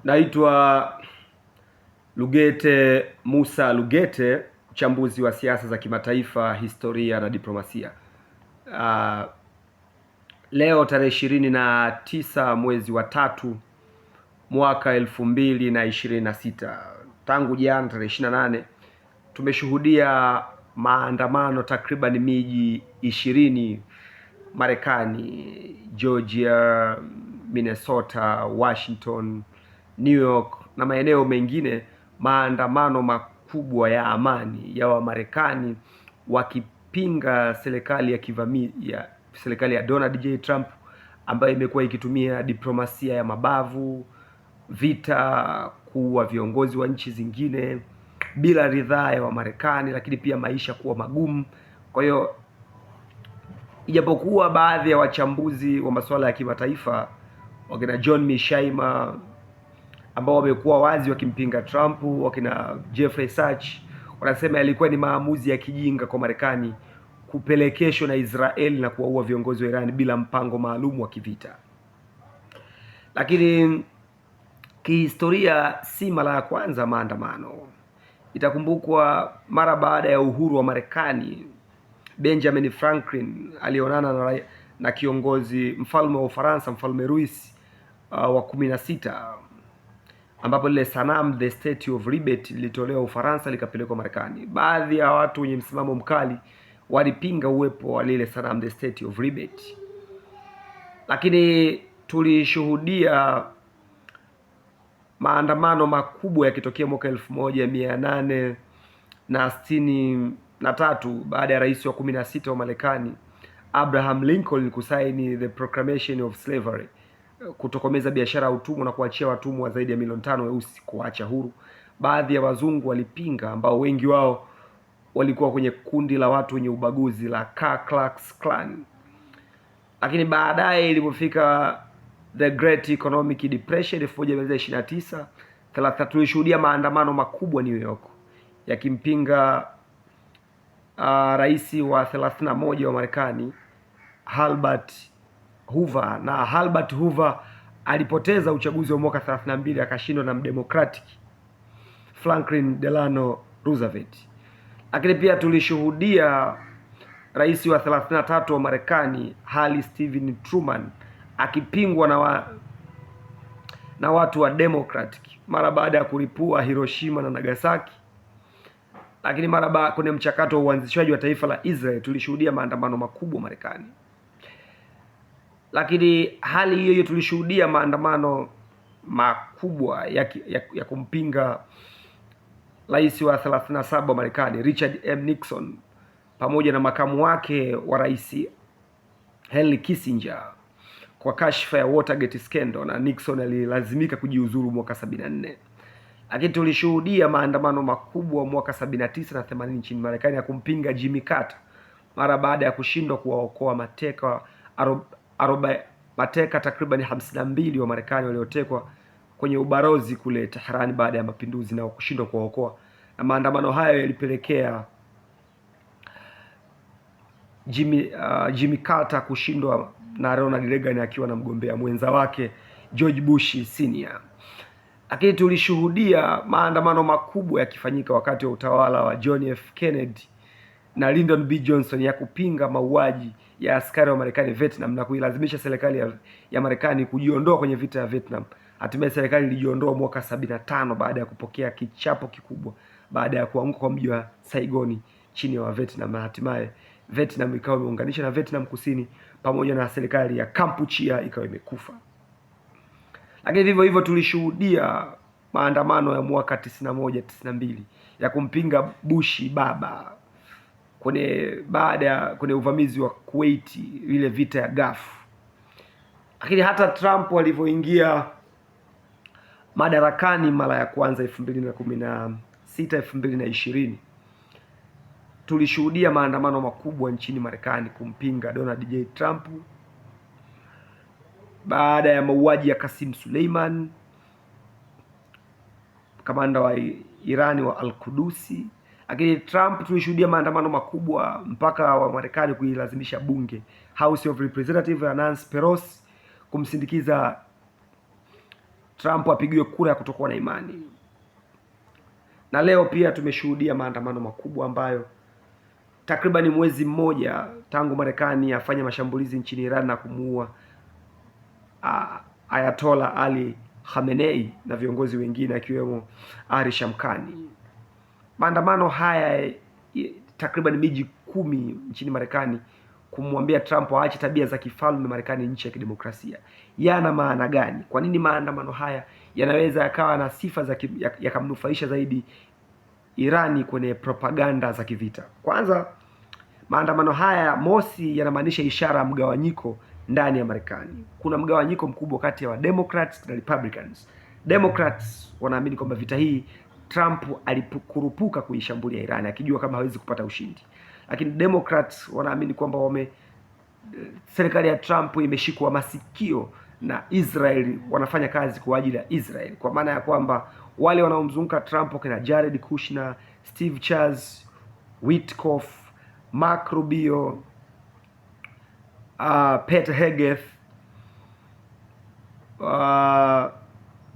Naitwa Lugete Musa Lugete, mchambuzi wa siasa za kimataifa, historia na diplomasia. Leo tarehe 29 mwezi wa tatu mwaka 2026, tangu jana tarehe 28 tumeshuhudia maandamano takriban miji 20 Marekani, Georgia, Minnesota, Washington, New York na maeneo mengine, maandamano makubwa ya amani ya Wamarekani wakipinga serikali ya Donald J. Trump ambayo imekuwa ikitumia diplomasia ya mabavu, vita, kuua viongozi wa nchi zingine bila ridhaa ya Wamarekani, lakini pia maisha kuwa magumu. Kwa hiyo ijapokuwa baadhi ya wachambuzi wa masuala ya kimataifa wakina John Mearsheimer ambao wamekuwa wazi wakimpinga Trump, wakina Jeffrey Sachs wanasema yalikuwa ni maamuzi ya kijinga kwa Marekani kupelekeshwa na Israeli na kuwaua viongozi wa Iran bila mpango maalum wa kivita. Lakini kihistoria si mara ya kwanza maandamano. Itakumbukwa mara baada ya uhuru wa Marekani, Benjamin Franklin alionana na kiongozi mfalme wa Ufaransa, Mfalme Louis wa 16, ambapo lile sanamu the Statue of Liberty lilitolewa Ufaransa likapelekwa Marekani. Baadhi ya watu wenye msimamo mkali walipinga uwepo wa lile sanamu the Statue of Liberty, lakini tulishuhudia maandamano makubwa yakitokea mwaka 1863 baada ya rais wa 16 wa Marekani Abraham Lincoln kusaini the Proclamation of Slavery, kutokomeza biashara ya utumwa na kuachia watumwa zaidi ya milioni 5 weusi kuacha huru. Baadhi ya wazungu walipinga, ambao wengi wao walikuwa kwenye kundi la watu wenye ubaguzi la Ku Klux Klan. Lakini baadaye ilipofika the Great Economic Depression 1929, tulishuhudia maandamano makubwa New York yakimpinga rais wa 31 wa Marekani Herbert Hoover, na Herbert Hoover alipoteza uchaguzi wa mwaka 32 akashindwa na Democratic Franklin Delano Roosevelt. Lakini pia tulishuhudia rais wa 33 wa Marekani Harry Stephen Truman akipingwa na watu wa Democratic mara baada ya kulipua Hiroshima na Nagasaki. Lakini mara kwenye mchakato wa uanzishwaji wa taifa la Israel tulishuhudia maandamano makubwa Marekani. Lakini hali hiyo tulishuhudia maandamano makubwa ya kumpinga rais wa 37 wa Marekani Richard M. Nixon pamoja na makamu wake wa rais Henry Kissinger kwa kashfa ya Watergate scandal, na Nixon alilazimika kujiuzuru mwaka 74. Lakini tulishuhudia maandamano makubwa mwaka 79 na 80 nchini Marekani ya kumpinga Jimmy Carter mara baada ya kushindwa kuwaokoa mateka takriban 52 wa Marekani waliotekwa kwenye ubalozi kule Tehran baada ya mapinduzi na kushindwa kuwaokoa. Na maandamano hayo yalipelekea Jimmy Carter kushindwa na Ronald Reagan akiwa na mgombea mwenza wake George Bush Senior. Lakini tulishuhudia maandamano makubwa yakifanyika wakati wa utawala wa John F. Kennedy na Lyndon B. Johnson ya kupinga mauaji ya askari wa Marekani Vietnam na kuilazimisha serikali ya Marekani kujiondoa kwenye vita ya Vietnam. Hatimaye serikali ilijiondoa mwaka 75 baada ya kupokea kichapo kikubwa baada ya kuanguka kwa mji wa Saigon chini ya Vietnam, na hatimaye Vietnam ikawa imeunganisha na Vietnam Kusini pamoja na serikali ya Kampuchea ikawa imekufa. Lakini vivyo hivyo tulishuhudia maandamano ya mwaka 91 92 ya kumpinga Bush baba kwenye uvamizi wa Kuwait, ile vita ya Gulf. Lakini hata Trump alivyoingia madarakani mara ya kwanza 2016 2020, tulishuhudia maandamano makubwa nchini Marekani kumpinga Donald J. Trump baada ya mauaji ya Qasim Suleiman, kamanda wa Irani wa Al-Qudusi. Lakini Trump tulishuhudia maandamano makubwa mpaka wa Marekani kuilazimisha bunge House of Representatives ya Nancy Pelosi kumsindikiza Trump apigiwe kura ya kutokuwa na imani. Na leo pia tumeshuhudia maandamano makubwa ambayo takriban mwezi mmoja tangu Marekani afanye mashambulizi nchini Iran na kumuua Ayatollah Ali Khamenei na viongozi wengine akiwemo Ari Shamkhani. Maandamano haya takriban miji 10 nchini Marekani kumwambia Trump aache tabia za kifalme, Marekani nchi ya kidemokrasia. Yana maana gani? Kwa nini maandamano haya yanaweza yakawa na sifa za yakamnufaisha zaidi Irani kwenye propaganda za kivita? Kwanza, maandamano haya mosi yanamaanisha ishara ya mgawanyiko ndani ya Marekani. Kuna mgawanyiko mkubwa kati ya Democrats na Republicans. Democrats wanaamini kwamba vita hii Trump alikurupuka kuishambulia Irani akijua kama hawezi kupata ushindi. Lakini Democrats wanaamini kwamba serikali ya Trump imeshikwa masikio na Israel, wanafanya kazi kwa ajili ya Israel, kwa maana ya kwamba wale wanaomzunguka Trump kina Jared Kushner, Steve Charles, Witkoff, Mark Rubio, Pete Hegseth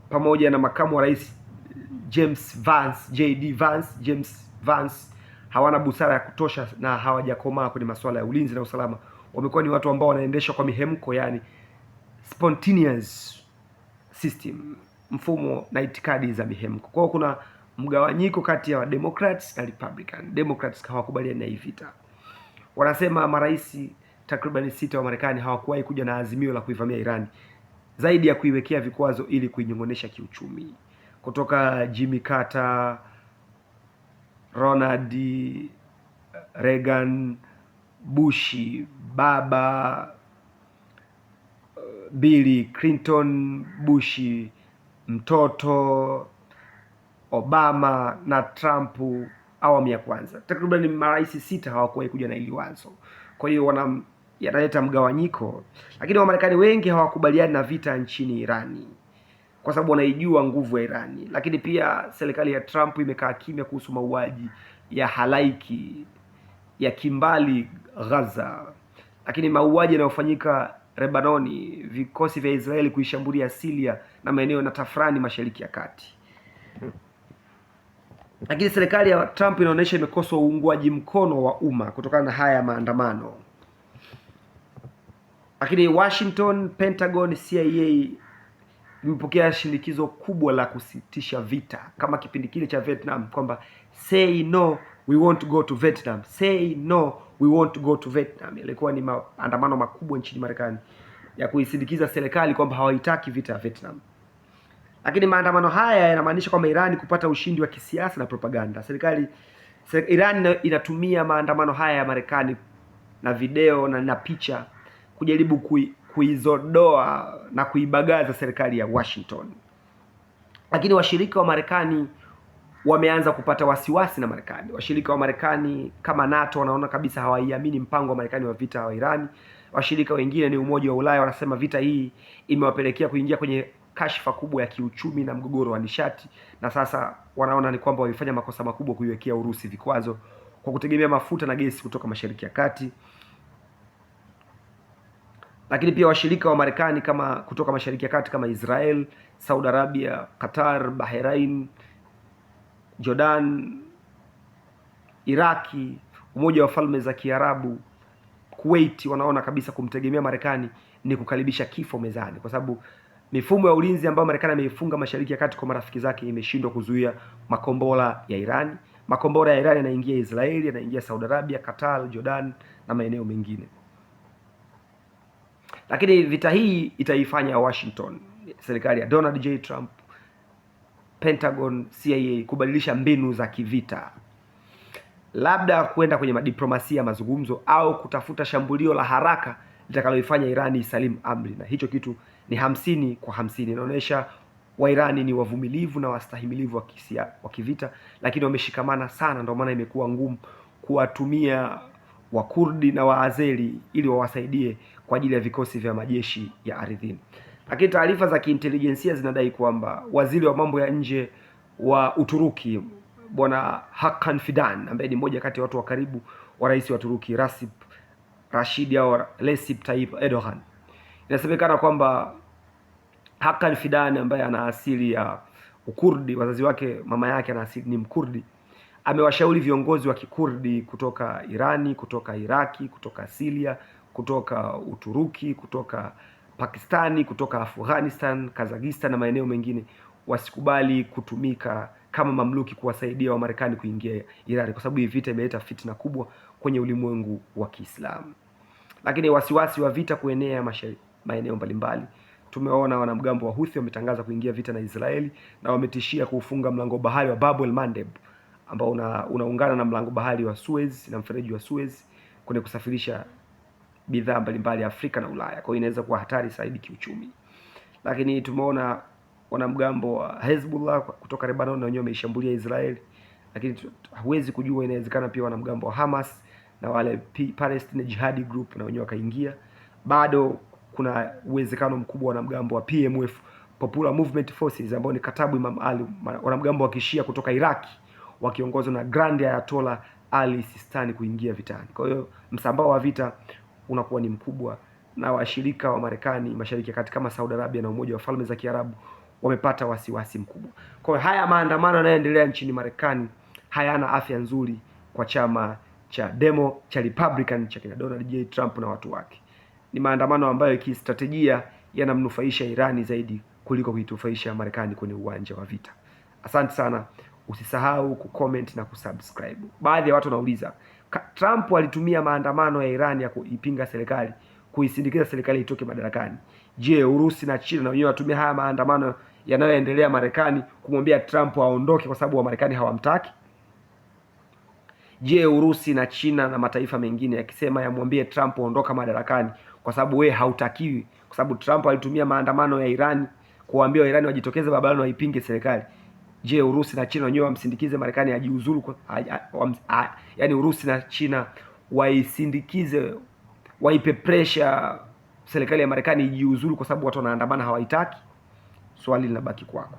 pamoja na makamu wa rais James Vance hawana busara ya kutosha na hawajakomaa kwenye masuala ya ulinzi na usalama. Wamekuwa ni watu ambao wanaendeshwa kwa mihemko, yani spontaneous system, mfumo na itikadi za mihemko. Kwa hiyo kuna mgawanyiko kati ya Democrats na Republican. Democrats hawakubaliani na hii vita. Wanasema marais takriban 6 wa Marekani hawakuwahi kuja na azimio la kuivamia Irani zaidi ya kuiwekea vikwazo ili kuinyongonesha kiuchumi. Kutoka Jimmy Carter, Ronald Reagan, Bush baba, Bill Clinton, Bush mtoto, Obama na Trump awamu ya kwanza. Takriban marais 6 hawakuwahi kuja na hili wazo. Kwa hiyo yanaleta mgawanyiko, lakini Wamarekani wengi hawakubaliani na vita nchini Irani kwa sababu wanaijua nguvu ya Irani. Lakini pia serikali ya Trump imekaa kimya kuhusu mauaji ya halaiki ya kimbali Gaza, lakini mauaji yanayofanyika Lebanoni, vikosi vya Israeli kuishambulia Syria na maeneo na tafrani Mashariki ya Kati. Lakini serikali ya Trump inaonyesha imekosa uungwaji mkono wa umma kutokana na haya maandamano. Lakini Washington, Pentagon, CIA imepokea shinikizo kubwa la kusitisha vita kama kipindi kile cha Vietnam, kwamba say no we won't go to Vietnam, say no we won't go to Vietnam. Ilikuwa ni maandamano makubwa nchini Marekani ya kuisindikiza serikali kwamba hawaitaki vita ya Vietnam. Lakini maandamano haya yanamaanisha kwamba Iran kupata ushindi wa kisiasa na propaganda. Iran inatumia maandamano haya ya Marekani na video na picha kujaribu kuizodoa na kuibagaza serikali ya Washington. Lakini washirika wa Marekani wameanza kupata wasiwasi na Marekani. Washirika wa Marekani kama NATO wanaona kabisa hawaiamini mpango wa Marekani wa vita wa Irani. Washirika wengine ni Umoja wa Ulaya, wanasema vita hii imewapelekea kuingia kwenye kashfa kubwa ya kiuchumi na mgogoro wa nishati, na sasa wanaona ni kwamba walifanya makosa makubwa kuiwekea Urusi vikwazo kwa kutegemea mafuta na gesi kutoka Mashariki ya Kati. Lakini pia washirika wa Marekani kutoka Mashariki ya Kati kama Israel, Saudi Arabia, Qatar, Bahrain, Jordan, Iraki, Umoja wa Falme za Kiarabu, Kuwait, wanaona kabisa kumtegemea Marekani ni kukaribisha kifo mezani, kwa sababu mifumo ya ulinzi ambayo Marekani ameifunga Mashariki ya Kati kwa marafiki zake imeshindwa kuzuia makombora ya Irani. Makombora ya Irani yanaingia Israeli, yanaingia Saudi Arabia, Qatar, Jordan na maeneo mengine. Lakini vita hii itaifanya Washington, serikali ya Donald J. Trump, Pentagon, CIA kubadilisha mbinu za kivita, labda kwenda kwenye madiplomasia, mazungumzo, au kutafuta shambulio la haraka litakaloifanya Irani isalimu amri. Na hicho kitu ni 50-50. Inaonyesha Wairani ni wavumilivu na wastahimilivu wa kivita, lakini wameshikamana sana. Ndio maana imekuwa ngumu kuwatumia Wakurdi na Waazeri ili wawasaidie kwa ajili ya vikosi vya majeshi ya ardhini. Lakini taarifa za kiintelijensia zinadai kwamba waziri wa mambo ya nje wa Uturuki Bwana Hakan Fidan, ambaye ni mmoja kati ya watu wa karibu wa rais wa Turuki Recep Tayyip Erdogan, inasemekana kwamba Hakan Fidan ambaye ana asili ya Ukurdi, wazazi wake, mama yake ana asili ni Mkurdi, amewashauri viongozi wa Kikurdi kutoka Irani, kutoka Iraki, kutoka Syria, kutoka Uturuki, kutoka Pakistani, kutoka Afghanistan, Kazakhstan na maeneo mengine wasikubali kutumika kama mamluki kuwasaidia Wamarekani kuingia Irani, kwa sababu hii vita imeleta fitna kubwa kwenye ulimwengu wa Kiislamu. Lakini wasiwasi wa vita kuenea maeneo mbalimbali, tumeona wanamgambo wa Houthi wametangaza kuingia vita na Israeli na wametishia kuufunga mlango bahari wa Bab el-Mandeb ambao unaungana na mlango bahari wa Suez na mfereji wa Suez kwenye kusafirisha bidhaa mbalimbali Afrika na Ulaya. Kwa hiyo inaweza kuwa hatari zaidi kiuchumi. Lakini tumeona wanamgambo wa Hezbollah kutoka Lebanon na wenyewe wameishambulia Israeli, lakini huwezi kujua, inawezekana pia wanamgambo wa Hamas na wale Palestine Jihadi Group na wenyewe wakaingia. Bado kuna uwezekano mkubwa wanamgambo wa PMF, Popular Movement Forces, ambao ni Katabu Imam Ali, wanamgambo wa Kishia kutoka Iraki wakiongozwa na Grand Ayatollah Ali Sistani kuingia vitani. Kwa hiyo msambao wa vita unakuwa ni mkubwa, na washirika wa Marekani Mashariki ya Kati kama Saudi Arabia na Umoja wa Falme za Kiarabu wamepata wasiwasi mkubwa. Kwa hiyo haya maandamano yanayoendelea nchini Marekani hayana afya nzuri kwa chama cha Republican cha kina Donald J. Trump na watu wake. Ni maandamano ambayo kistrategia yanamnufaisha Irani zaidi kuliko kuitufaisha Marekani kwenye uwanja wa vita. Asante sana. Usisahau kucomment na kusubscribe. Baadhi ya watu wanauliza, Trump alitumia maandamano ya Irani ya kuipinga serikali kuisindikiza serikali itoke madarakani. Je, Urusi na China na wenyewe watumia haya maandamano yanayoendelea Marekani kumwambia Trump aondoke kwa sababu wa Marekani hawamtaki? Je, Urusi na China na mataifa mengine yakisema yamwambie Trump ondoka madarakani kwa sababu we hautakiwi, kwa sababu Trump alitumia maandamano ya Irani kuwaambia Wairani wajitokeze barabarani waipinge serikali. Je, Urusi na China wenyewe wamsindikize Marekani ajiuzulu? Yaani Urusi na China waisindikize, waipe pressure serikali ya Marekani ijiuzulu kwa sababu watu wanaandamana hawaitaki? Swali linabaki kwako.